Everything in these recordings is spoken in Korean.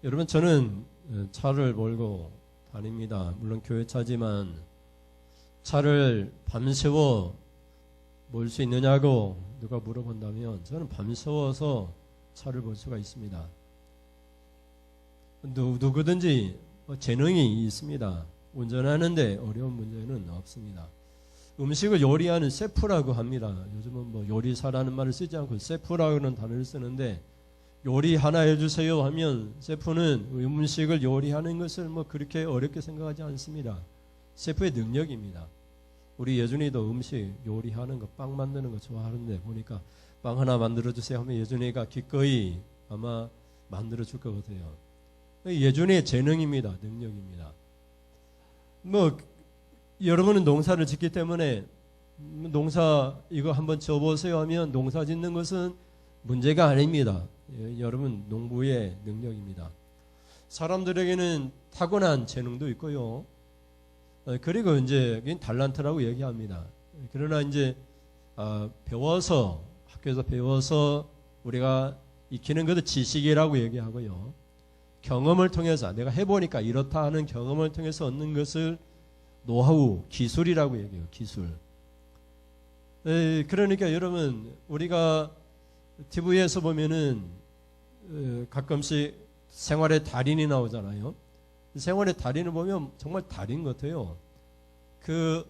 여러분, 저는 차를 몰고 다닙니다. 물론 교회차지만 차를 밤새워 몰 수 있느냐고 누가 물어본다면 저는 밤새워서 차를 볼 수가 있습니다. 누구든지 재능이 있습니다. 운전하는데 어려운 문제는 없습니다. 음식을 요리하는 셰프라고 합니다. 요즘은 뭐 요리사라는 말을 쓰지 않고 셰프라는 단어를 쓰는데, 요리 하나 해주세요 하면 셰프는 음식을 요리하는 것을 뭐 그렇게 어렵게 생각하지 않습니다. 셰프의 능력입니다. 우리 예준이도 음식 요리하는 거, 빵 만드는 거 좋아하는데 보니까 빵 하나 만들어주세요 하면 예준이가 기꺼이 아마 만들어줄 것 같아요. 예준이의 재능입니다. 능력입니다. 뭐 여러분은 농사를 짓기 때문에 농사 이거 한번 지어보세요 하면 농사 짓는 것은 문제가 아닙니다. 여러분 농부의 능력입니다. 사람들에게는 타고난 재능도 있고요. 그리고 이제 달란트라고 얘기합니다. 그러나 이제 배워서, 학교에서 배워서 우리가 익히는 것도 지식이라고 얘기하고요. 경험을 통해서 내가 해보니까 이렇다 하는 경험을 통해서 얻는 것을 노하우, 기술이라고 얘기해요. 기술. 그러니까 여러분, 우리가 TV에서 보면은 가끔씩 생활의 달인이 나오잖아요. 생활의 달인을 보면 정말 달인 같아요. 그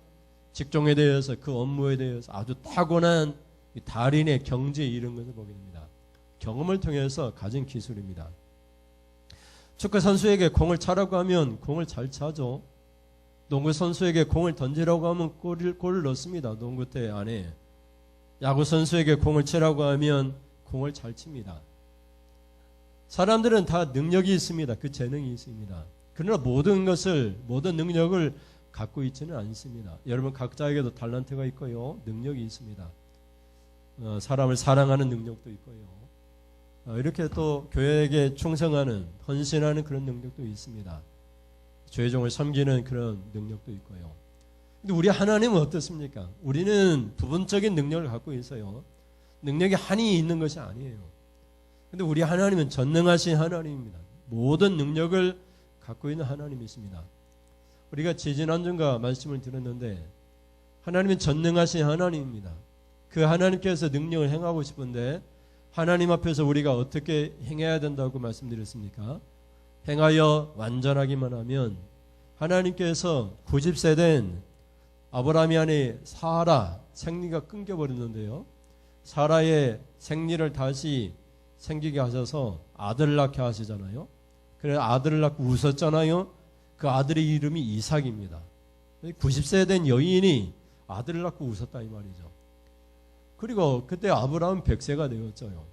직종에 대해서, 그 업무에 대해서 아주 타고난 달인의 경지에 이른 것을 보게 됩니다. 경험을 통해서 가진 기술입니다. 축구 선수에게 공을 차라고 하면 공을 잘 차죠. 농구 선수에게 공을 던지라고 하면 골을 넣습니다. 농구대 안에. 야구 선수에게 공을 치라고 하면 공을 잘 칩니다. 사람들은 다 능력이 있습니다. 그 재능이 있습니다. 그러나 모든 능력을 갖고 있지는 않습니다. 여러분 각자에게도 달란트가 있고요. 능력이 있습니다. 사람을 사랑하는 능력도 있고요. 이렇게 또 교회에게 충성하는, 헌신하는 그런 능력도 있습니다. 죄종을 섬기는 그런 능력도 있고요. 근데 우리 하나님은 어떻습니까? 우리는 부분적인 능력을 갖고 있어요. 능력이 한이 있는 것이 아니에요. 근데 우리 하나님은 전능하신 하나님입니다. 모든 능력을 갖고 있는 하나님이십니다. 우리가 지지난주인가 말씀을 들었는데 하나님은 전능하신 하나님입니다. 그 하나님께서 능력을 행하고 싶은데 하나님 앞에서 우리가 어떻게 행해야 된다고 말씀드렸습니까? 행하여 완전하기만 하면 하나님께서 90세 된 아브라함이 안에 사라 생리가 끊겨버렸는데요. 사라의 생리를 다시 생기게 하셔서 아들을 낳게 하시잖아요. 그래서 아들을 낳고 웃었잖아요. 그 아들의 이름이 이삭입니다. 90세 된 여인이 아들을 낳고 웃었다 이 말이죠. 그리고 그때 아브라함은 100세가 되었죠.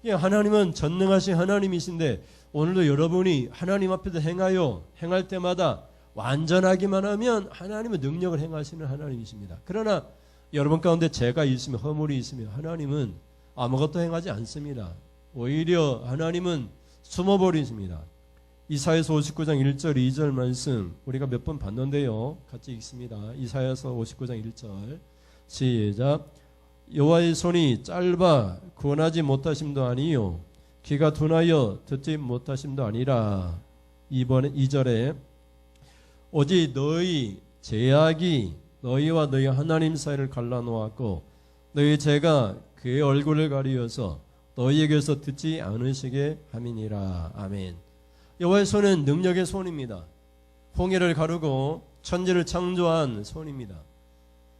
하나님은 전능하신 하나님이신데 오늘도 여러분이 하나님 앞에서 행할 때마다 완전하기만 하면 하나님은 능력을 행하시는 하나님이십니다. 그러나 여러분 가운데 죄가 있으면, 허물이 있으면 하나님은 아무것도 행하지 않습니다. 오히려 하나님은 숨어버리십니다. 이사야서 59장 1절 2절 말씀 우리가 몇 번 봤는데요. 같이 읽습니다. 이사야서 59장 1절 시작. 여호와의 손이 짧아 구원하지 못하심도 아니요 귀가 둔하여 듣지 못하심도 아니라. 이번에 2절에 오직 너희 죄악이 너희와 너희 하나님 사이를 갈라놓았고 너희 죄가 그의 얼굴을 가리어서 너희에게서 듣지 않으시게 함이니라. 아멘. 여호와의 손은 능력의 손입니다. 홍해를 가르고 천지를 창조한 손입니다.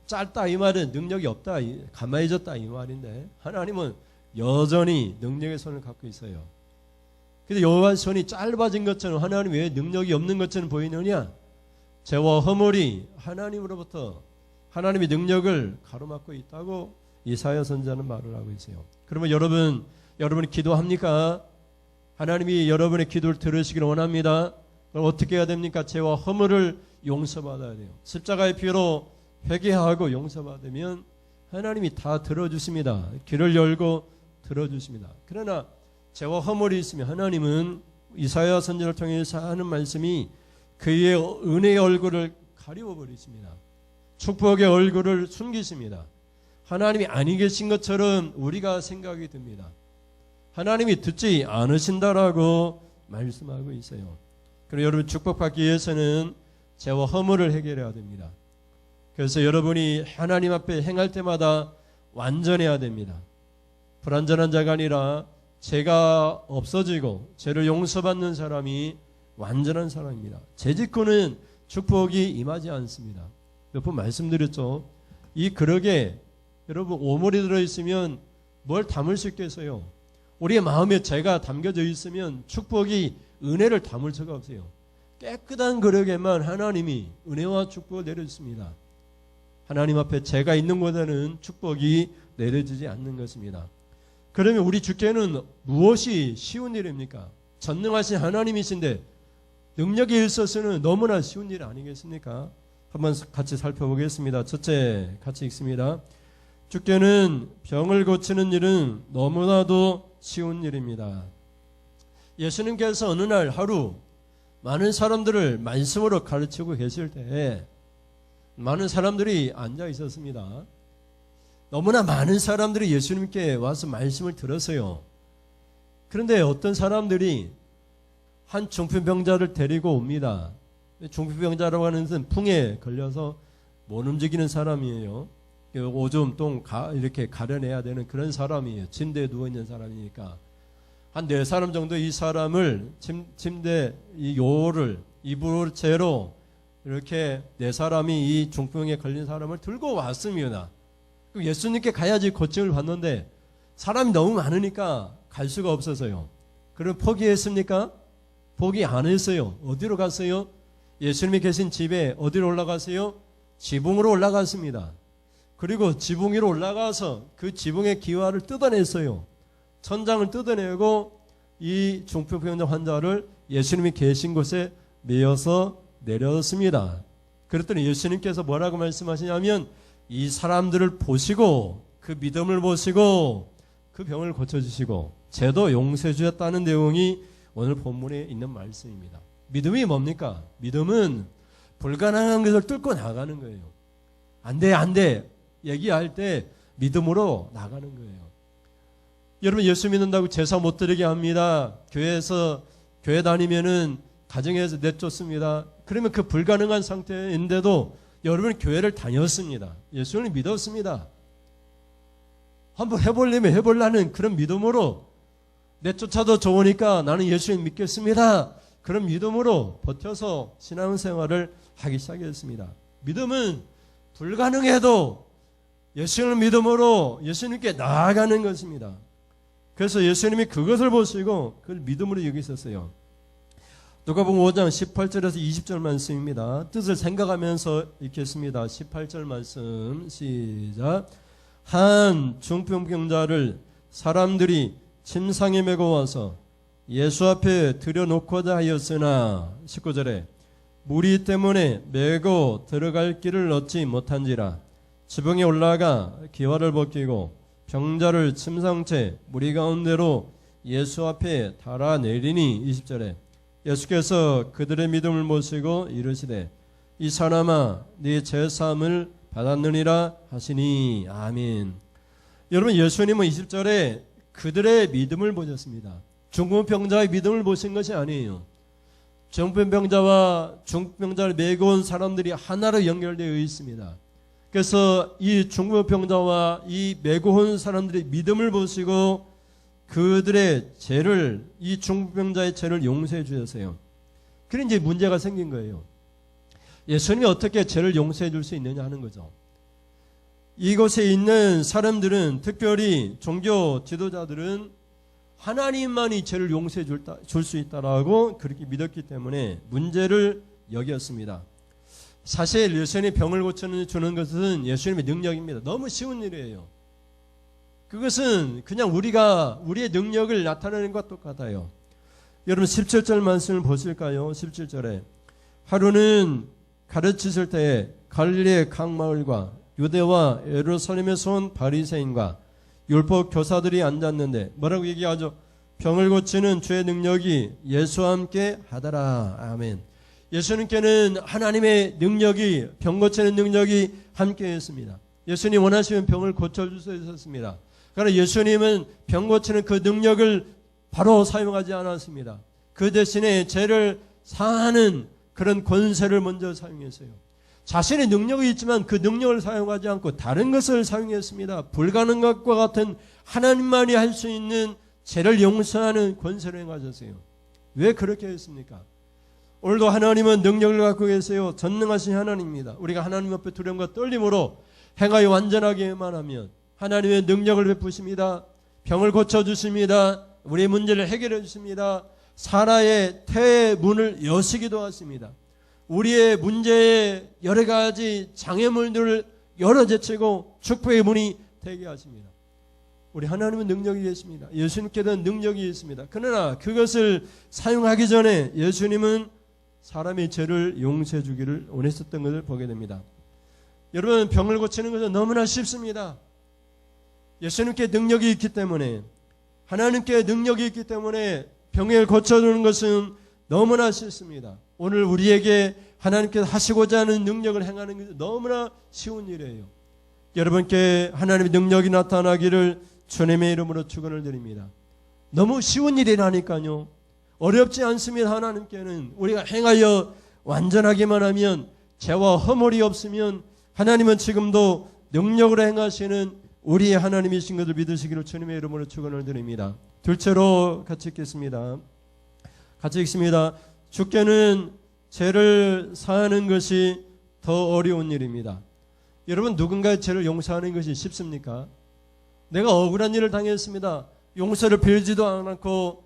짧다 이 말은 능력이 없다, 가만히졌다 이 말인데 하나님은 여전히 능력의 손을 갖고 있어요. 근데 여호와의 손이 짧아진 것처럼 하나님 왜 능력이 없는 것처럼 보이느냐? 죄와 허물이 하나님으로부터 하나님의 능력을 가로막고 있다고 이사야 선지자는 말을 하고 있어요. 그러면 여러분이 기도합니까? 하나님이 여러분의 기도를 들으시기를 원합니다. 그럼 어떻게 해야 됩니까? 죄와 허물을 용서받아야 돼요. 십자가의 피로 회개하고 용서받으면 하나님이 다 들어주십니다. 귀를 열고 들어주십니다. 그러나 죄와 허물이 있으면 하나님은 이사야 선지자를 통해서 하는 말씀이 그의 은혜의 얼굴을 가리워버리십니다. 축복의 얼굴을 숨기십니다. 하나님이 아니 계신 것처럼 우리가 생각이 듭니다. 하나님이 듣지 않으신다라고 말씀하고 있어요. 그리고 여러분 축복받기 위해서는 죄와 허물을 해결해야 됩니다. 그래서 여러분이 하나님 앞에 행할 때마다 완전해야 됩니다. 불완전한 자가 아니라 죄가 없어지고 죄를 용서받는 사람이 완전한 사람입니다. 죄 짓고는 축복이 임하지 않습니다. 몇 번 말씀드렸죠. 이 그릇에 여러분 오물이 들어있으면 뭘 담을 수 있겠어요? 우리의 마음에 죄가 담겨져 있으면 축복이 은혜를 담을 수가 없어요. 깨끗한 그릇에만 하나님이 은혜와 축복을 내려주십니다. 하나님 앞에 죄가 있는 곳에는 축복이 내려지지 않는 것입니다. 그러면 우리 주께는 무엇이 쉬운 일입니까? 전능하신 하나님이신데 능력에 있어서는 너무나 쉬운 일 아니겠습니까? 한번 같이 살펴보겠습니다. 첫째, 같이 읽습니다. 주께는 병을 고치는 일은 너무나도 쉬운 일입니다. 예수님께서 어느 날 하루 많은 사람들을 말씀으로 가르치고 계실 때 많은 사람들이 앉아 있었습니다. 너무나 많은 사람들이 예수님께 와서 말씀을 들었어요. 그런데 어떤 사람들이 한 중풍병자를 데리고 옵니다. 중풍병자라고 하는 것은 풍에 걸려서 못 움직이는 사람이에요. 오줌, 똥 이렇게 가려내야 되는 그런 사람이에요. 침대에 누워있는 사람이니까. 한 4사람 정도 이 사람을 침대 이 요를 이불 채로 이렇게 4사람이 이 중풍에 걸린 사람을 들고 왔습니다. 예수님께 가야지 고침을 받는데 사람이 너무 많으니까 갈 수가 없어서요. 그럼 포기했습니까? 포기 안 했어요. 어디로 갔어요? 예수님이 계신 집에 어디로 올라갔어요? 지붕으로 올라갔습니다. 그리고 지붕 위로 올라가서 그 지붕의 기와를 뜯어냈어요. 천장을 뜯어내고 이 중풍병자 환자를 예수님이 계신 곳에 메어서 내렸습니다. 그랬더니 예수님께서 뭐라고 말씀하시냐면 이 사람들을 보시고 그 믿음을 보시고 그 병을 고쳐주시고 죄도 용서해 주셨다는 내용이 오늘 본문에 있는 말씀입니다. 믿음이 뭡니까? 믿음은 불가능한 것을 뚫고 나가는 거예요. 안 돼, 안 돼 얘기할 때 믿음으로 나가는 거예요. 여러분 예수 믿는다고 제사 못 드리게 합니다. 교회 다니면은 가정에서 내쫓습니다. 그러면 그 불가능한 상태인데도 여러분 교회를 다녔습니다. 예수를 믿었습니다. 한번 해보려면 해보려는 그런 믿음으로 내쫓아도 좋으니까 나는 예수를 믿겠습니다. 그런 믿음으로 버텨서 신앙생활을 하기 시작했습니다. 믿음은 불가능해도 예수님을 믿음으로 예수님께 나아가는 것입니다. 그래서 예수님이 그것을 보시고 그걸 믿음으로 여기셨어요. 누가복음 5장 18절에서 20절 말씀입니다. 뜻을 생각하면서 읽겠습니다. 18절 말씀 시작. 한 중풍병자를 사람들이 침상에 메고 와서 예수 앞에 들여놓고자 하였으나 19절에 무리 때문에 메고 들어갈 길을 얻지 못한지라 지붕에 올라가 기와를 벗기고 병자를 침상채 무리 가운데로 예수 앞에 달아내리니 20절에 예수께서 그들의 믿음을 보시고 이르시되 이 사람아 네 죄사함을 받았느니라 하시니 아멘. 여러분 예수님은 20절에 그들의 믿음을 보셨습니다. 중풍병자의 믿음을 보신 것이 아니에요. 중풍병자와 중풍병자를 메고 온 사람들이 하나로 연결되어 있습니다. 그래서 이 중풍병자와 이 메고 온 사람들의 믿음을 보시고 그들의 죄를 이 중풍병자의 죄를 용서해 주셨어요. 그런 이제 문제가 생긴 거예요. 예수님이 어떻게 죄를 용서해 줄 수 있느냐 하는 거죠. 이곳에 있는 사람들은 특별히 종교 지도자들은 하나님만이 죄를 용서해 줄 수 있다라고 그렇게 믿었기 때문에 문제를 여겼습니다. 사실 예수님이 병을 고쳐주는 것은 예수님의 능력입니다. 너무 쉬운 일이에요. 그것은 그냥 우리의 능력을 나타내는 것과 똑같아요. 여러분 17절 말씀을 보실까요? 17절에 하루는 가르치실 때에 갈릴리의 각 마을과 유대와 예루살렘에서 온 바리새인과 율법 교사들이 앉았는데 뭐라고 얘기하죠? 병을 고치는 주의 능력이 예수와 함께 하더라. 아멘. 예수님께는 하나님의 능력이 병 고치는 능력이 함께 했습니다. 예수님 원하시면 병을 고쳐줄 수 있었습니다. 그러나 예수님은 병 고치는 그 능력을 바로 사용하지 않았습니다. 그 대신에 죄를 사하는 그런 권세를 먼저 사용했어요. 자신의 능력이 있지만 그 능력을 사용하지 않고 다른 것을 사용했습니다. 불가능한 것과 같은 하나님만이 할 수 있는 죄를 용서하는 권세를 행하셨어요. 왜 그렇게 했습니까? 오늘도 하나님은 능력을 갖고 계세요. 전능하신 하나님입니다. 우리가 하나님 앞에 두려움과 떨림으로 행하여 완전하게만 하면 하나님의 능력을 베푸십니다. 병을 고쳐주십니다. 우리의 문제를 해결해 주십니다. 사라의 태의 문을 여시기도 하십니다. 우리의 문제의 여러 가지 장애물들을 열어제치고 축복의 문이 되게 하십니다. 우리 하나님은 능력이 계십니다. 예수님께도 능력이 있습니다. 그러나 그것을 사용하기 전에 예수님은 사람의 죄를 용서해 주기를 원했었던 것을 보게 됩니다. 여러분, 병을 고치는 것은 너무나 쉽습니다. 예수님께 능력이 있기 때문에, 하나님께 능력이 있기 때문에 병을 고쳐주는 것은 너무나 쉽습니다. 오늘 우리에게 하나님께서 하시고자 하는 능력을 행하는 것은 너무나 쉬운 일이에요. 여러분께 하나님의 능력이 나타나기를 주님의 이름으로 축원을 드립니다. 너무 쉬운 일이라니까요. 어렵지 않습니다. 하나님께는 우리가 행하여 완전하게만 하면, 죄와 허물이 없으면 하나님은 지금도 능력으로 행하시는 우리의 하나님이신 것을 믿으시기를 주님의 이름으로 축원을 드립니다. 둘째로 같이 읽겠습니다. 같이 읽습니다. 주께는 죄를 사하는 것이 더 어려운 일입니다. 여러분, 누군가의 죄를 용서하는 것이 쉽습니까? 내가 억울한 일을 당했습니다. 용서를 빌지도 않고,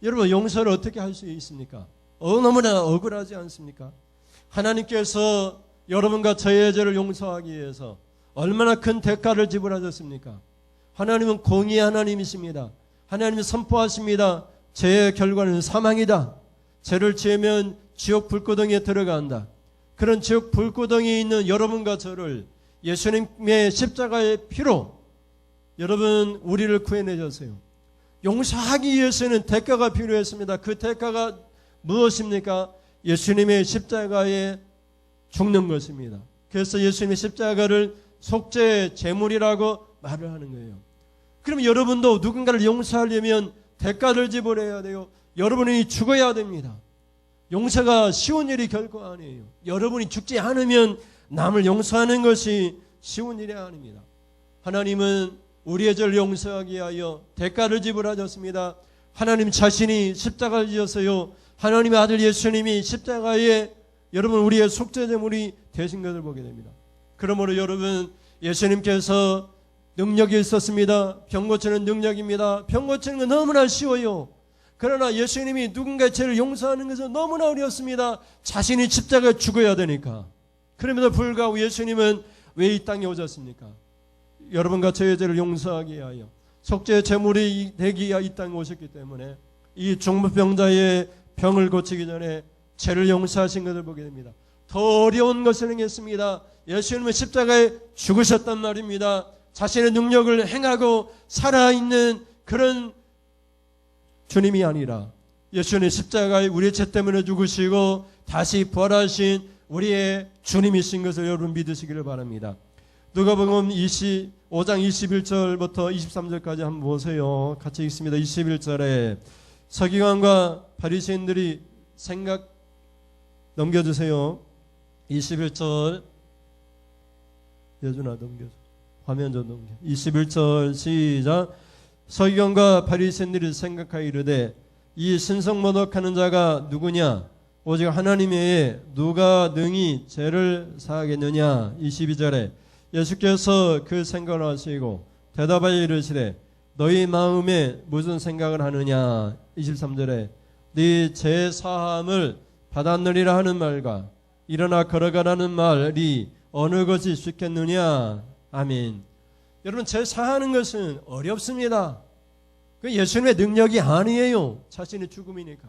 여러분, 용서를 어떻게 할 수 있습니까? 너무나 억울하지 않습니까? 하나님께서 여러분과 저의 죄를 용서하기 위해서 얼마나 큰 대가를 지불하셨습니까? 하나님은 공의의 하나님이십니다. 하나님이 선포하십니다. 죄의 결과는 사망이다. 죄를 지으면 지옥 불구덩이에 들어간다. 그런 지옥 불구덩이에 있는 여러분과 저를 예수님의 십자가의 피로 여러분 우리를 구해내셨어요. 용서하기 위해서는 대가가 필요했습니다. 그 대가가 무엇입니까? 예수님의 십자가에 죽는 것입니다. 그래서 예수님의 십자가를 속죄 제물이라고 말을 하는 거예요. 그럼 여러분도 누군가를 용서하려면 대가를 지불해야 돼요. 여러분이 죽어야 됩니다. 용서가 쉬운 일이 결코 아니에요. 여러분이 죽지 않으면 남을 용서하는 것이 쉬운 일이 아닙니다. 하나님은 우리의 죄를 용서하기 위하여 대가를 지불하셨습니다. 하나님 자신이 십자가를 지었어요. 하나님의 아들 예수님이 십자가에 여러분 우리의 속죄제물이 되신 것을 보게 됩니다. 그러므로 여러분, 예수님께서 능력이 있었습니다. 병 고치는 능력입니다. 병 고치는 건 너무나 쉬워요. 그러나 예수님이 누군가의 죄를 용서하는 것은 너무나 어렵습니다. 자신이 십자가에 죽어야 되니까. 그럼에도 불구하고 예수님은 왜 이 땅에 오셨습니까? 여러분과 저의 죄를 용서하기 위하여, 속죄 제물이 되기 위하여 이 땅에 오셨기 때문에 이 중풍병자의 병을 고치기 전에 죄를 용서하신 것을 보게 됩니다. 더 어려운 것을 행했습니다. 예수님은 십자가에 죽으셨단 말입니다. 자신의 능력을 행하고 살아있는 그런 주님이 아니라 예수님의 십자가에 우리의 죄 때문에 죽으시고 다시 부활하신 우리의 주님이신 것을 여러분 믿으시기를 바랍니다. 누가복음 5장 21절부터 23절까지 한번 보세요. 같이 읽습니다. 21절에 서기관과 바리새인들이 생각 넘겨주세요. 21절 여준아 넘겨줘. 화면 좀 넘겨. 21절 시작. 서기관과 바리새인들이 생각하여 이르되 이 신성모독하는 자가 누구냐? 오직 하나님 외에 누가 능히 죄를 사하겠느냐? 22절에 예수께서 그 생각을 하시고 대답하여 이르시되 너희 마음에 무슨 생각을 하느냐? 23절에 네 죄 사함을 받았느니라 하는 말과 일어나 걸어가라는 말이 어느 것이 쉽겠느냐? 아멘. 여러분, 죄 사하는 것은 어렵습니다. 그 예수님의 능력이 아니에요. 자신의 죽음이니까.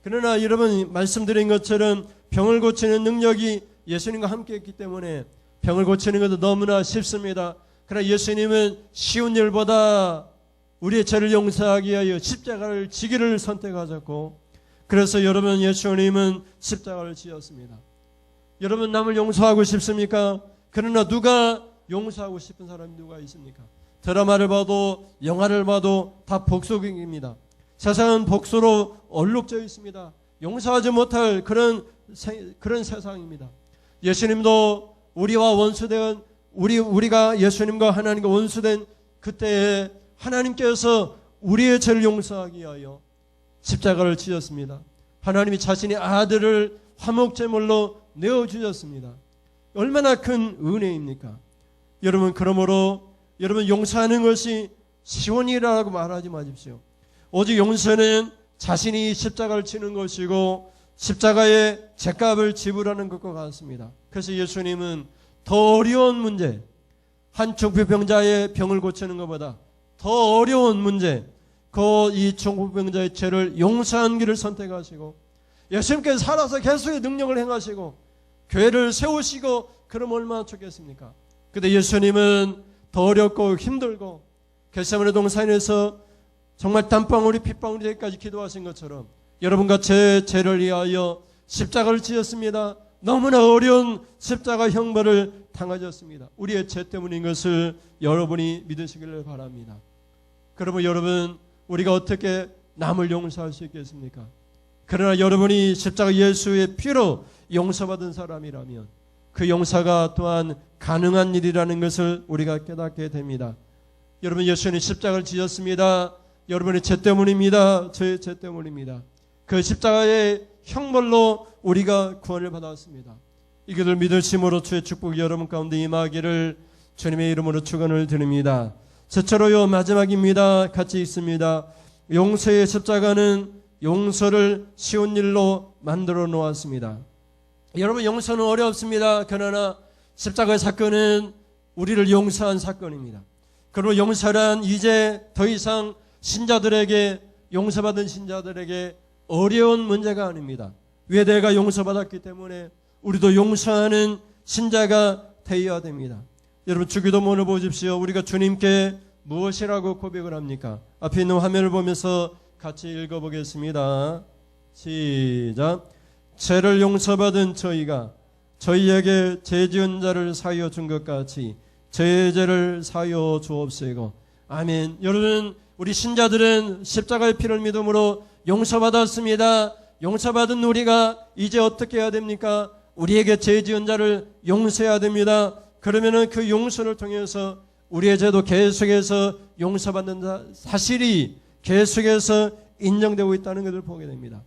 그러나 여러분 말씀드린 것처럼 병을 고치는 능력이 예수님과 함께 했기 때문에 병을 고치는 것도 너무나 쉽습니다. 그러나 예수님은 쉬운 일보다 우리의 죄를 용서하기 위하여 십자가를 지기를 선택하셨고, 그래서 여러분 예수님은 십자가를 지었습니다. 여러분 남을 용서하고 싶습니까? 그러나 누가 용서하고 싶은 사람이 누가 있습니까? 드라마를 봐도 영화를 봐도 다 복속입니다. 세상은 복수로 얼룩져 있습니다. 용서하지 못할 그런 세상입니다. 예수님도 우리와 원수된 우리가 예수님과 하나님과 원수된 그때에 하나님께서 우리의 죄를 용서하기 위하여 십자가를 지셨습니다. 하나님이 자신의 아들을 화목제물로 내어주셨습니다. 얼마나 큰 은혜입니까? 여러분, 그러므로 여러분, 용서하는 것이 쉬운 일이라고 말하지 마십시오. 오직 용서는 자신이 십자가를 치는 것이고 십자가의 죗값을 지불하는 것과 같습니다. 그래서 예수님은 더 어려운 문제, 한 중풍병자의 병을 고치는 것보다 더 어려운 문제, 이 중풍병자의 죄를 용서하는 길을 선택하시고 예수님께서 살아서 계속의 능력을 행하시고 교회를 세우시고 그럼 얼마나 좋겠습니까? 근데 예수님은 더 어렵고 힘들고 겟세마네 동산에서 정말 땀방울이 핏방울이 되기까지 기도하신 것처럼 여러분과 제 죄를 위하여 십자가를 지었습니다. 너무나 어려운 십자가 형벌을 당하셨습니다. 우리의 죄 때문인 것을 여러분이 믿으시기를 바랍니다. 그러면 여러분, 우리가 어떻게 남을 용서할 수 있겠습니까? 그러나 여러분이 십자가 예수의 피로 용서받은 사람이라면 그 용서가 또한 가능한 일이라는 것을 우리가 깨닫게 됩니다. 여러분, 예수님 십자가를 지셨습니다. 여러분의 죄 때문입니다. 저의 죄 때문입니다. 그 십자가의 형벌로 우리가 구원을 받았습니다. 이것을 믿으심으로 주의 축복이 여러분 가운데 임하기를 주님의 이름으로 축원을 드립니다. 저처로요, 마지막입니다. 같이 있습니다. 용서의 십자가는 용서를 쉬운 일로 만들어 놓았습니다. 여러분, 용서는 어렵습니다. 그러나 십자가의 사건은 우리를 용서한 사건입니다. 그리고 용서란 이제 더 이상 신자들에게, 용서받은 신자들에게 어려운 문제가 아닙니다. 왜 내가 용서받았기 때문에 우리도 용서하는 신자가 되어야 됩니다. 여러분, 주기도문을 보십시오. 우리가 주님께 무엇이라고 고백을 합니까? 앞에 있는 화면을 보면서 같이 읽어보겠습니다. 시작. 죄를 용서받은 저희가 저희에게 죄 지은 자를 사하여 준 것 같이 저의 죄를 사하여 주옵시고. 아멘. 여러분, 우리 신자들은 십자가의 피를 믿음으로 용서받았습니다. 용서받은 우리가 이제 어떻게 해야 됩니까? 우리에게 죄 지은 자를 용서해야 됩니다. 그러면은 그 용서를 통해서 우리의 죄도 계속해서 용서받는 사실이 계속해서 인정되고 있다는 것을 보게 됩니다.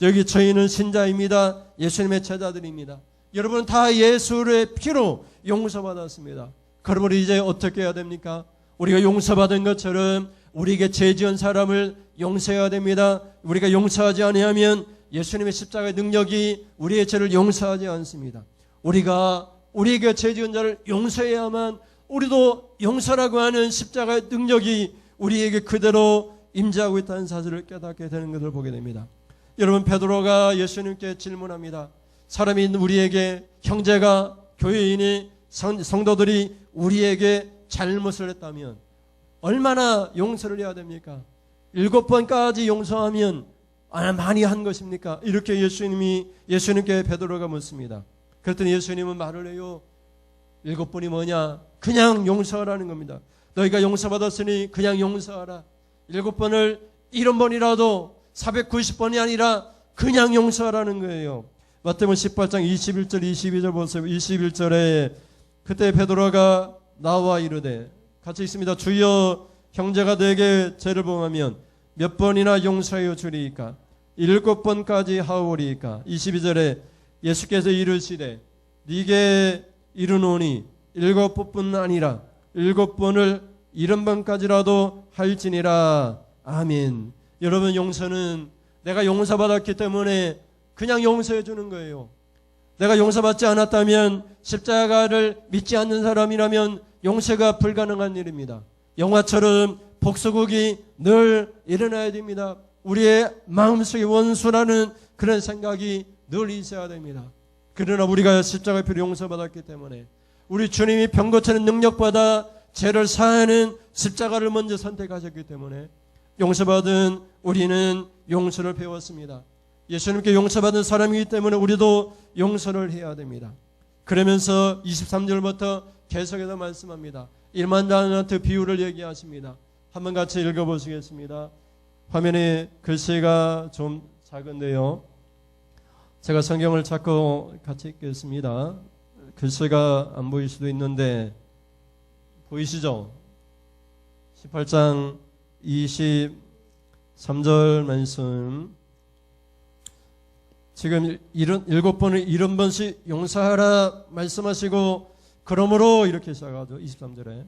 여기 저희는 신자입니다. 예수님의 제자들입니다. 여러분은 다 예수의 피로 용서받았습니다. 그러므로 이제 어떻게 해야 됩니까? 우리가 용서받은 것처럼 우리에게 죄 지은 사람을 용서해야 됩니다. 우리가 용서하지 아니하면 예수님의 십자가의 능력이 우리의 죄를 용서하지 않습니다. 우리가 우리에게 죄 지은 자를 용서해야만 우리도 용서라고 하는 십자가의 능력이 우리에게 그대로 임재하고 있다는 사실을 깨닫게 되는 것을 보게 됩니다. 여러분, 베드로가 예수님께 질문합니다. 사람이 우리에게, 형제가, 교회인이, 성도들이 우리에게 잘못을 했다면 얼마나 용서를 해야 됩니까? 7번까지 용서하면 많이 한 것입니까? 이렇게 예수님께 베드로가 묻습니다. 그랬더니 예수님은 말을 해요. 7번이 뭐냐? 그냥 용서하라는 겁니다. 너희가 용서받았으니 그냥 용서하라. 7번을 70번이라도 490번이 아니라 그냥 용서하라는 거예요. 마태복음 18장 21절 22절 보세요. 21절에 그때 베드로가 나와 이르되, 같이 있습니다. 주여, 형제가 내게 죄를 범하면 몇 번이나 용서하여 주리이까? 7번까지 하오리이까? 22절에 예수께서 이르시되 네게 이르노니 7번뿐 아니라 7번을 70번까지라도 할지니라. 아멘. 여러분, 용서는 내가 용서받았기 때문에 그냥 용서해 주는 거예요. 내가 용서받지 않았다면, 십자가를 믿지 않는 사람이라면 용서가 불가능한 일입니다. 영화처럼 복수극이 늘 일어나야 됩니다. 우리의 마음속에 원수라는 그런 생각이 늘 있어야 됩니다. 그러나 우리가 십자가의 피로 용서받았기 때문에 우리 주님이 병 고치는 능력보다 죄를 사하는 십자가를 먼저 선택하셨기 때문에 용서받은 우리는 용서를 배웠습니다. 예수님께 용서받은 사람이기 때문에 우리도 용서를 해야 됩니다. 그러면서 23절부터 계속해서 말씀합니다. 1만 달란트 비유를 얘기하십니다. 한번 같이 읽어보시겠습니다. 화면에 글씨가 좀 작은데요. 제가 성경을 찾고 같이 읽겠습니다. 글씨가 안 보일 수도 있는데 보이시죠? 18장 23절 말씀. 지금 7번을 70번씩 용서하라 말씀하시고, 그러므로 이렇게 시작하죠. 23절에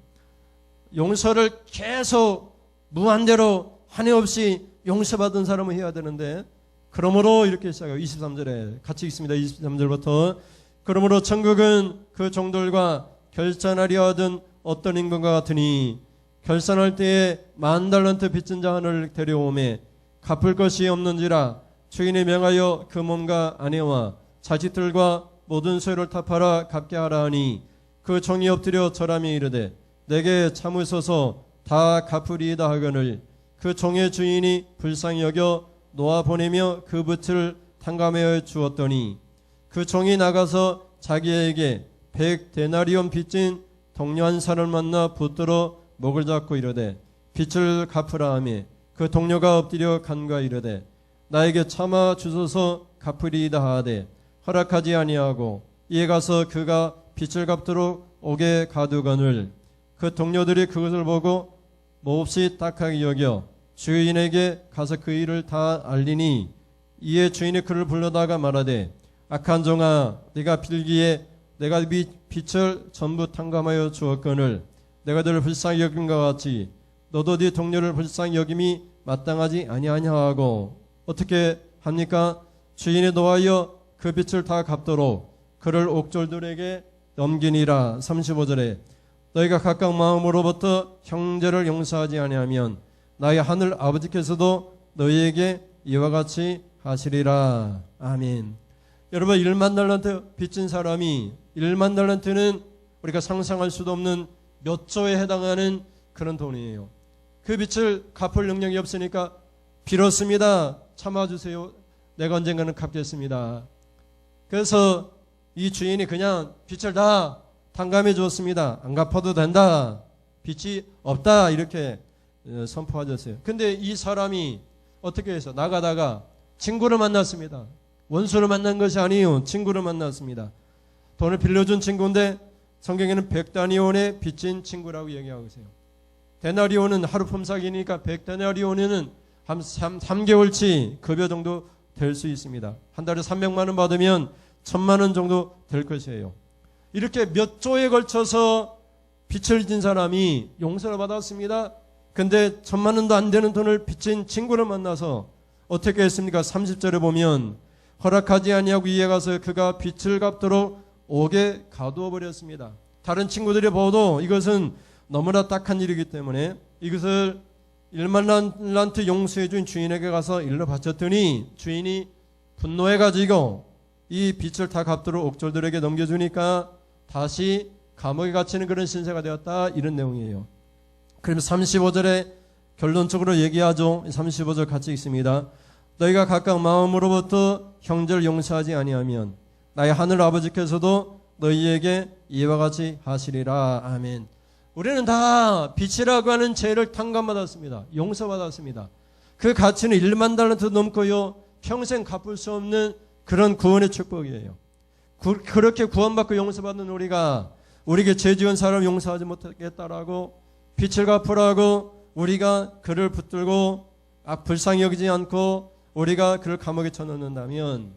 용서를 계속 무한대로 한해 없이 용서받은 사람은 해야 되는데, 그러므로 이렇게 시작해요. 23절에 같이 읽습니다. 23절부터 그러므로 천국은 그 종들과 결산하려 하던 어떤 임금과 같으니, 결산할 때에 10,000달란트 빚진 자 하나를 데려오매 갚을 것이 없는지라 주인이 명하여 그 몸과 아내와 자식들과 모든 소유를 다 팔아 갚게 하라 하니, 그 종이 엎드려 절하며 이르되 내게 참으소서 다 갚으리이다 하거늘, 그 종의 주인이 불쌍히 여겨 놓아 보내며 그 빚을 탕감하여 주었더니, 그 종이 나가서 자기에게 100데나리온 빚진 동료 한 사람을 만나 붙들어 목을 잡고 이르되 빚을 갚으라 하며, 그 동료가 엎드려 간과 이르되 나에게 참아 주소서 갚으리이다 하되 허락하지 아니하고, 이에 가서 그가 빚을 갚도록 옥에 가두거늘, 그 동료들이 그것을 보고 몹시 딱하게 여겨 주인에게 가서 그 일을 다 알리니, 이에 주인이 그를 불러다가 말하되 악한 종아, 네가 빌기에 내가 네 빚을 전부 탕감하여 주었거늘 내가 너를 불쌍히 여김과 같이 너도 네 동료를 불쌍히 여김이 마땅하지 아니하냐 하고, 어떻게 합니까? 주인이 노하여 그 빚을 다 갚도록 그를 옥졸들에게 넘기니라. 35절에 너희가 각각 마음으로부터 형제를 용서하지 아니하면 나의 하늘 아버지께서도 너희에게 이와 같이 하시리라. 아멘. 여러분, 10,000달란트 빚진 사람이, 10,000달란트는 우리가 상상할 수도 없는 몇 조에 해당하는 그런 돈이에요. 그 빚을 갚을 능력이 없으니까 빌었습니다. 참아주세요. 내가 언젠가는 갚겠습니다. 그래서 이 주인이 그냥 빚을 다 탕감해 주었습니다. 안 갚아도 된다. 빚이 없다. 이렇게 선포하셨어요. 근데 이 사람이 어떻게 해서 나가다가 친구를 만났습니다. 원수를 만난 것이 아니에요. 친구를 만났습니다. 돈을 빌려준 친구인데 성경에는 100데나리온의 빚진 친구라고 얘기하고 있어요. 데나리온은 하루 품삯이니까 100데나리온에는 한 3개월치 급여 정도 될 수 있습니다. 한 달에 300만 원 받으면 1,000만 원 정도 될 것이에요. 이렇게 몇 조에 걸쳐서 빚을 진 사람이 용서를 받았습니다. 근데 1,000만 원도 안 되는 돈을 빚진 친구를 만나서 어떻게 했습니까? 30절에 보면 허락하지 아니하고 이에 가서 그가 빚을 갚도록 옥에 가두어 버렸습니다. 다른 친구들이 봐도 이것은 너무나 딱한 일이기 때문에 이것을 10,000달란트 용서해 준 주인에게 가서 일러 바쳤더니, 주인이 분노해 가지고 이 빚을 다 갚도록 옥졸들에게 넘겨주니까 다시 감옥에 갇히는 그런 신세가 되었다. 이런 내용이에요. 그러면 35절에 결론적으로 얘기하죠. 35절 같이 읽습니다. 너희가 각각 마음으로부터 형제를 용서하지 아니하면 나의 하늘 아버지께서도 너희에게 이와 같이 하시리라. 아멘. 우리는 다 빚이라고 하는 죄를 탕감받았습니다. 용서받았습니다. 그 가치는 10,000달란트 넘고요, 평생 갚을 수 없는 그런 구원의 축복이에요. 그렇게 구원받고 용서받는 우리가 우리에게 죄 지은 사람 용서하지 못하겠다라고 빚을 갚으라고 우리가 그를 붙들고 불쌍히 여기지 않고 우리가 그를 감옥에 쳐넣는다면,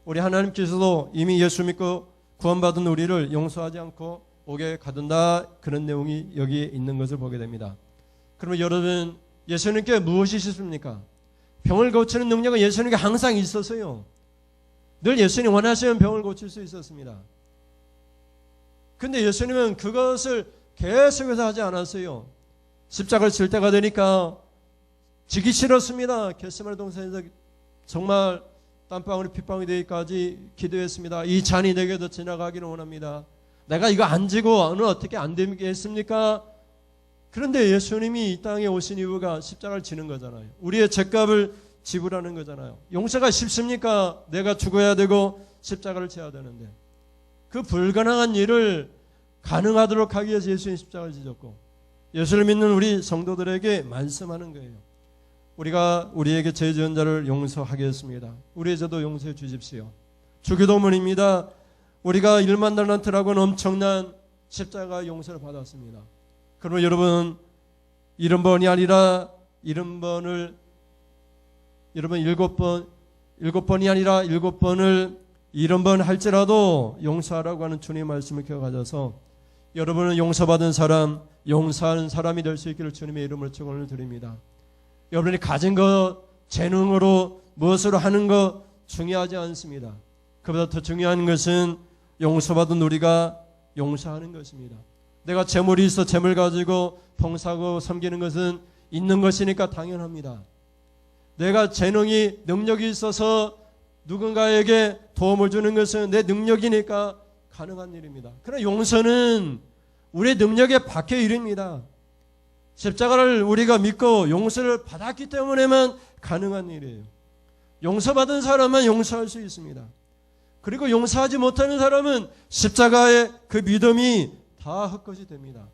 우리 하나님께서도 이미 예수 믿고 구원받은 우리를 용서하지 않고 옥에 가둔다. 그런 내용이 여기에 있는 것을 보게 됩니다. 그러면 여러분, 예수님께 무엇이 있습니까? 병을 고치는 능력은 예수님께 항상 있었어요. 늘 예수님 원하시면 병을 고칠 수 있었습니다. 근데 예수님은 그것을 계속해서 하지 않았어요. 십자가를 질 때가 되니까 지기 싫었습니다. 겟세마네 동산에서 정말 땀방울이 핏방울이 되기까지 기도했습니다. 이 잔이 내게도 지나가기를 원합니다. 내가 이거 안 지고 어떻게 안 되겠습니까? 그런데 예수님이 이 땅에 오신 이유가 십자가를 지는 거잖아요. 우리의 죄값을 지불하는 거잖아요. 용서가 쉽습니까? 내가 죽어야 되고 십자가를 져야 되는데, 그 불가능한 일을 가능하도록 하기 위해서 예수님 십자가를 지셨고, 예수를 믿는 우리 성도들에게 말씀하는 거예요. 우리가 우리에게 죄 지은 자를 용서하겠습니다. 우리의 죄도 용서해 주십시오. 주기도문입니다. 우리가 1만 달란트라고는 엄청난 십자가 용서를 받았습니다. 그러면 여러분 70번이 아니라 70번을 여러분 7번이 아니라 7번을 70번 할지라도 용서하라고 하는 주님의 말씀을 기억하셔서 여러분은 용서받은 사람, 용서하는 사람이 될 수 있기를 주님의 이름으로 축원을 드립니다. 여러분이 가진 것, 재능으로 무엇으로 하는 것 중요하지 않습니다. 그보다 더 중요한 것은 용서받은 우리가 용서하는 것입니다. 내가 재물이 있어 재물 가지고 봉사하고 섬기는 것은 있는 것이니까 당연합니다. 내가 재능이 능력이 있어서 누군가에게 도움을 주는 것은 내 능력이니까 가능한 일입니다. 그러나 용서는 우리의 능력에 밖의 일입니다. 십자가를 우리가 믿고 용서를 받았기 때문에만 가능한 일이에요. 용서받은 사람은 용서할 수 있습니다. 그리고 용서하지 못하는 사람은 십자가의 그 믿음이 다 헛것이 됩니다.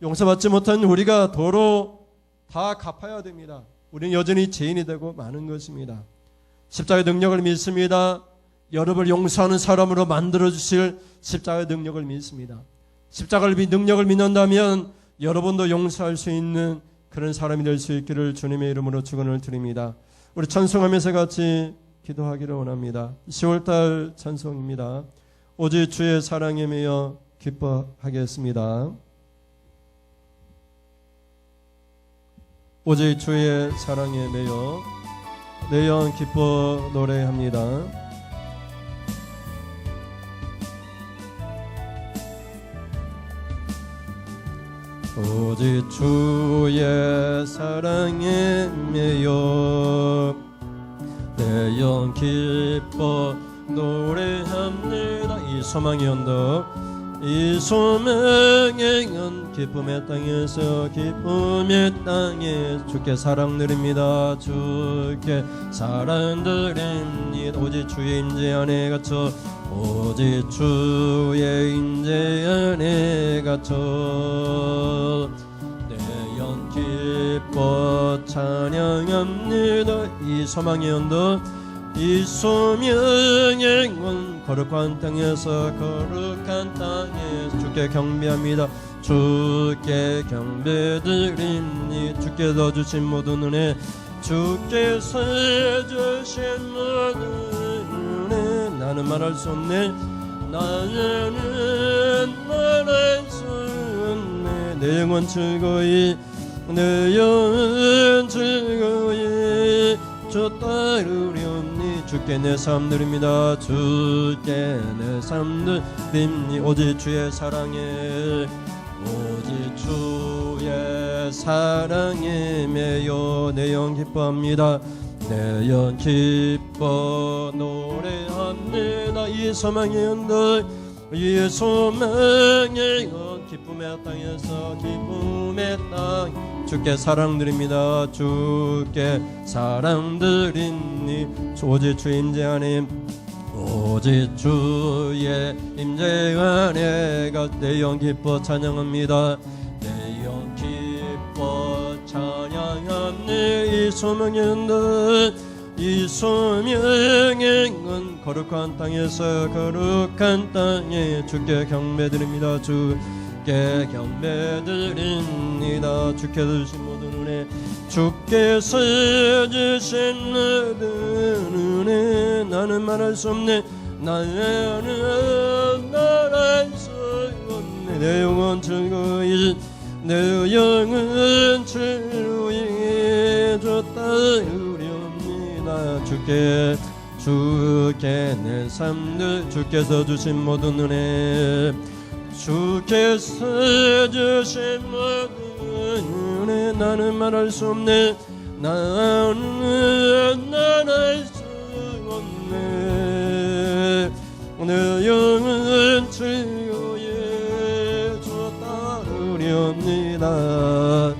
용서받지 못한 우리가 도로 다 갚아야 됩니다. 우리는 여전히 죄인이 되고 많은 것입니다. 십자가의 능력을 믿습니다. 여러분을 용서하는 사람으로 만들어주실 십자가의 능력을 믿습니다. 십자가의 능력을 믿는다면 여러분도 용서할 수 있는 그런 사람이 될 수 있기를 주님의 이름으로 축원을 드립니다. 우리 찬송하면서 같이 기도하기를 원합니다. 10월달 찬송입니다. 오직 주의 사랑에 매여 기뻐하겠습니다. 오직 주의 사랑에 매여 내 영 기뻐 노래합니다. 오직 주의 사랑에 매여 내 영 기뻐 노래합니다. 이 소망의 언덕, 이 소망의 은 기쁨의 땅에서 기쁨의 땅에 주께 사랑 드립니다. 주께 사랑 드립니다. 오직 주의 임재 안에 갇혀 오직 주의 임재 안에 갇혀 내 영 기뻐 찬양합니다. 이 소망의 언덕, 이 소명의 원 거룩한 땅에서 거룩한 땅에 주께 경배합니다. 주께 경배드립니. 주께서 주신 모든 은혜, 주께서 주신 모든 은혜 나는 말할 수 없네. 나는 말할 수 없네. 내 영혼 즐거이 내 영혼 즐거이 주 따르렵니. 주께 내 삶 드립니다. 주께 내 삶 드립니. 오직 주의 사랑에 오직 주의 사랑에 매여 내 영 기뻐합니다. 내 영 기뻐 노래합니다. 이 소망의 언덕, 이 소망의 언덕 기쁨의 땅에서 기쁨의 땅 주께 사랑 드립니다. 주께 사랑 드립니. 오직 주의 임재 안에 오직 주의 임재 안에 내 영 기뻐 찬양합니다. 내 영 기뻐 찬양합니. 이 소망의 언덕, 이 소명의 은 거룩한 땅에서 거룩한 땅에 주께 경배드립니다. 주께 경배드립니다. 주께서 주신 모든 은혜, 주께서 주신 모든 은혜 나는 말할 수 없네. 나는 말할 수 없네. 내 영혼 즐거이 내 영혼 즐거이 줬다 우리옵니다. 주께 내 삶들 주께서 주신 모든 은혜, 주께서 주신 모든 은혜 나는 말할 수 없네. 나는 말할 수 없네. 내 영혼 즐거이 주 따르렵니다.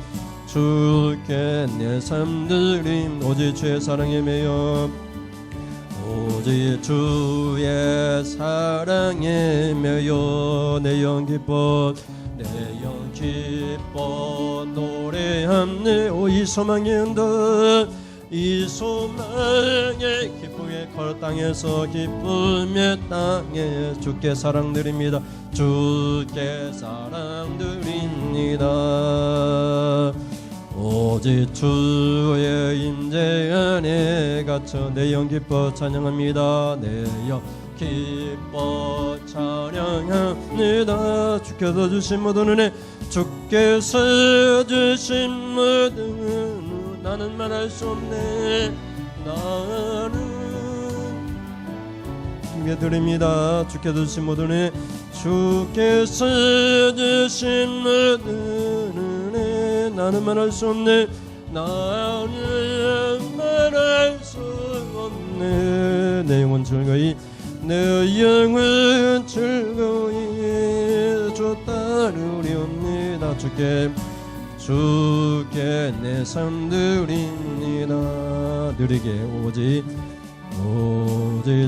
주께 내 삶 드림 오직 주의 사랑에 매여 오직 주의 사랑에 매여 내 영 기뻐 내 영 기뻐 노래하네. 이 소망의 언덕 이 소망의 기쁨의 걸 땅에서 기쁨의 땅에 주께 사랑드립니다. 주께 사랑드립니다. 오직 주의 임재 안에 갇혀 내 영 기뻐 찬양합니다. 내 영 기뻐 찬양합니다. 주께서 주신 모든 은혜 주께서 주신 모든 은혜 나는 말할 수 없네. 나는 드립니다. 주께서 주신 모든 은혜 주께서 주신 모든 은혜 나는 말할 수 없네. 나는 말할 수 없네. 내 영혼 즐거이 내 영혼 즐거이 주 따르리옵니다. 주께 내 삶 드립니다. 느리게 오직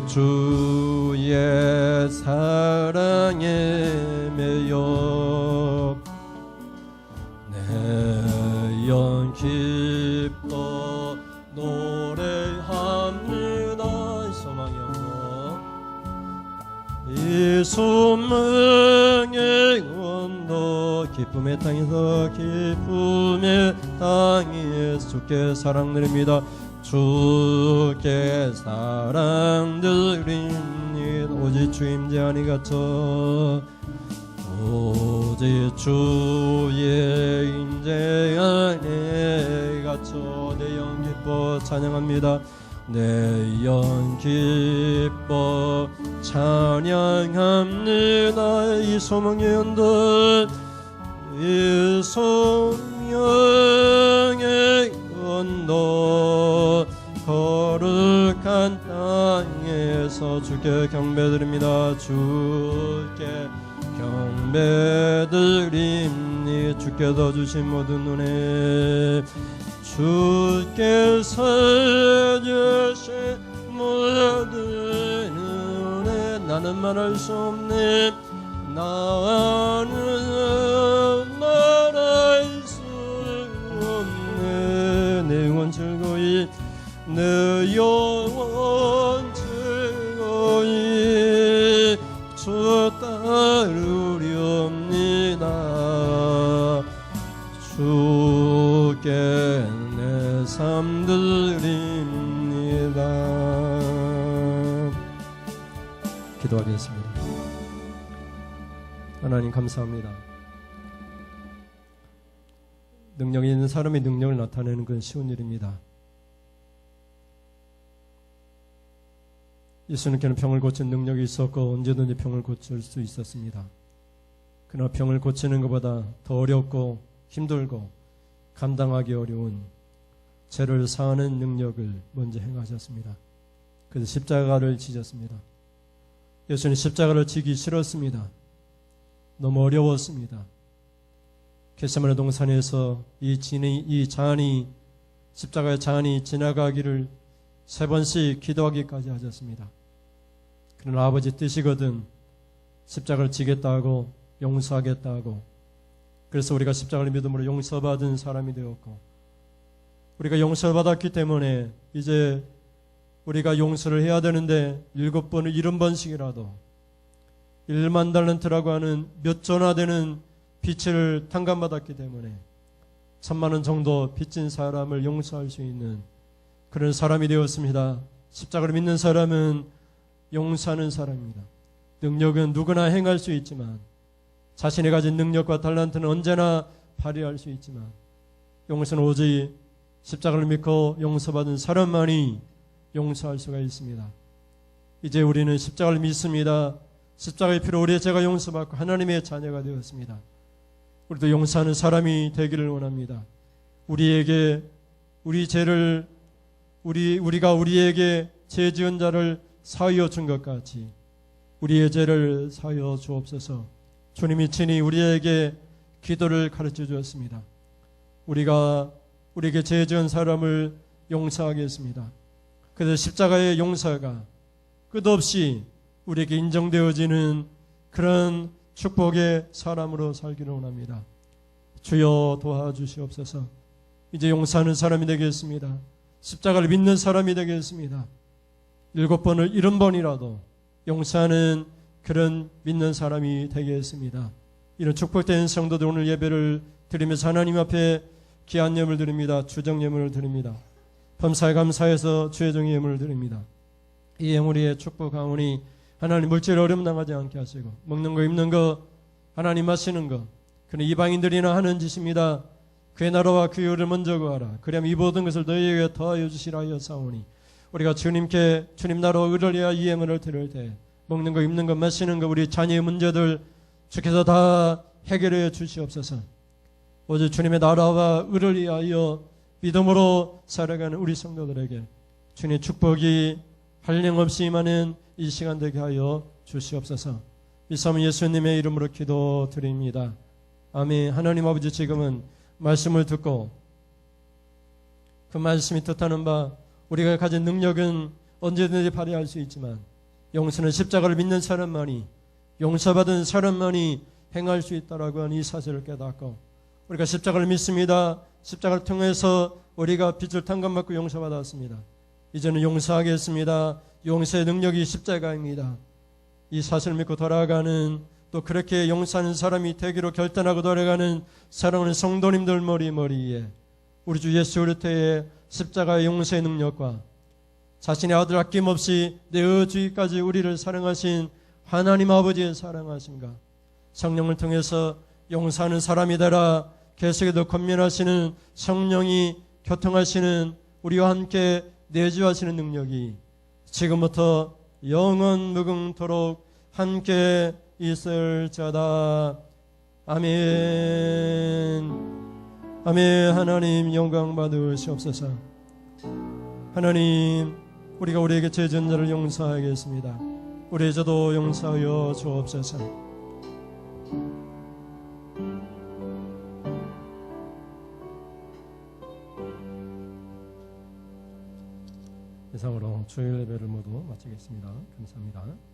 주의 사랑에 매여 내 영 기뻐 노래합니다. 이 소망의 언덕 기쁨의 땅에서 기쁨의 땅에서 주께 사랑드립니다. 주께 사랑드립니다. 오직 주 임재 안에 갇혀 오직 주의 임재 안에 갇혀 내 영 기뻐 찬양합니다. 내 영 기뻐 찬양합니다. 이 소망의 언덕 이 소망의 언덕 거룩한 땅에서 주께 경배드립니다. 주께 경배드립니다. 주께서 주신 모든 은혜 주께서 주신 모든 은혜 나는 말할 수 없네. 나는 말할 수 없네. 내 영혼 즐거이 내 영혼 즐거이 주 따르리옵니다. 주께 내 삶 드립니다. 기도하겠습니다. 하나님 감사합니다. 능력이 있는 사람이 능력을 나타내는 건 쉬운 일입니다. 예수님께는 병을 고친 능력이 있었고 언제든지 병을 고칠 수 있었습니다. 그러나 병을 고치는 것보다 더 어렵고 힘들고 감당하기 어려운 죄를 사하는 능력을 먼저 행하셨습니다. 그래서 십자가를 지셨습니다. 예수님 십자가를 지기 싫었습니다. 너무 어려웠습니다. 겟세마네 동산에서 이 잔이 십자가의 잔이 지나가기를 3번씩 기도하기까지 하셨습니다. 그러나 아버지 뜻이거든 십자가를 지겠다고 용서하겠다고 그래서 우리가 십자가를 믿음으로 용서받은 사람이 되었고 우리가 용서받았기 때문에 이제 우리가 용서를 해야 되는데 7번을 70번씩이라도 1만 달란트라고 하는 몇 조나 되는 빚을 탕감받았기 때문에 1000만 원 정도 빚진 사람을 용서할 수 있는 그런 사람이 되었습니다. 십자가를 믿는 사람은 용서하는 사람입니다. 능력은 누구나 행할 수 있지만 자신이 가진 능력과 달란트는 언제나 발휘할 수 있지만 용서는 오직 십자가를 믿고 용서받은 사람만이 용서할 수가 있습니다. 이제 우리는 십자가를 믿습니다. 십자가의 피로 우리의 죄가 용서받고 하나님의 자녀가 되었습니다. 우리도 용서하는 사람이 되기를 원합니다. 우리에게 우리 죄를 우리가 우리에게 죄 지은 자를 사하여 준 것 같이 우리의 죄를 사하여 주옵소서. 주님이 친히 우리에게 기도를 가르쳐 주었습니다. 우리가 우리에게 죄 지은 사람을 용서하겠습니다. 그래서 십자가의 용서가 끝없이 우리에게 인정되어지는 그런 축복의 사람으로 살기를 원합니다. 주여 도와주시옵소서. 이제 용서하는 사람이 되겠습니다. 십자가를 믿는 사람이 되겠습니다. 7번을 70번이라도 용서하는 그런 믿는 사람이 되겠습니다. 이런 축복된 성도들 오늘 예배를 드리면서 하나님 앞에 귀한 예물을 드립니다. 주정 예물을 드립니다. 범사에 감사해서 주의 종의 예물을 드립니다. 이 예물의 축복 가오니 하나님 물질 어려움 당하지 않게 하시고 먹는 거 입는 거 하나님 마시는 거 그는 이방인들이나 하는 짓입니다. 그의 나라와 그 의를 먼저 구하라. 그리하면 이 모든 것을 너희에게 더하여 주시라 하였사오니 우리가 주님께 주님 나라와 의를 위하여 이 예물을 드릴 때 먹는 거 입는 거 마시는 거 우리 자녀의 문제들 주께서 다 해결해 주시옵소서. 오직 주님의 나라와 의를 위하여 믿음으로 살아가는 우리 성도들에게 주님의 축복이 한량없이 임하는 이 시간 되게 하여 주시옵소서. 이삼은 예수님의 이름으로 기도드립니다. 아멘. 하나님 아버지, 지금은 말씀을 듣고 그 말씀이 뜻하는 바 우리가 가진 능력은 언제든지 발휘할 수 있지만 용서는 십자가를 믿는 사람만이, 용서받은 사람만이 행할 수 있다라고 하는 이 사실을 깨닫고 우리가 십자가를 믿습니다. 십자가를 통해서 우리가 빚을 탕감받고 용서받았습니다. 이제는 용서하겠습니다. 용서의 능력이 십자가입니다. 이 사실을 믿고 돌아가는, 또 그렇게 용서하는 사람이 되기로 결단하고 돌아가는 사랑하는 성도님들 머리에 우리 주 예수 그리스도의 십자가의 용서의 능력과 자신의 아들 아낌없이 내어 주기까지 우리를 사랑하신 하나님 아버지의 사랑하심과 성령을 통해서 용서하는 사람이 되라 계속해서 권면하시는 성령이 교통하시는 우리와 함께 내주하시는 능력이 지금부터 영원 무궁토록 함께 있을자다. 아멘. 아멘. 하나님 영광 받으시옵소서. 하나님, 우리가 우리에게 죄 지은 자를 용서하겠습니다. 우리의 죄도 용서하여 주옵소서. 이상으로 주일 예배를 모두 마치겠습니다. 감사합니다.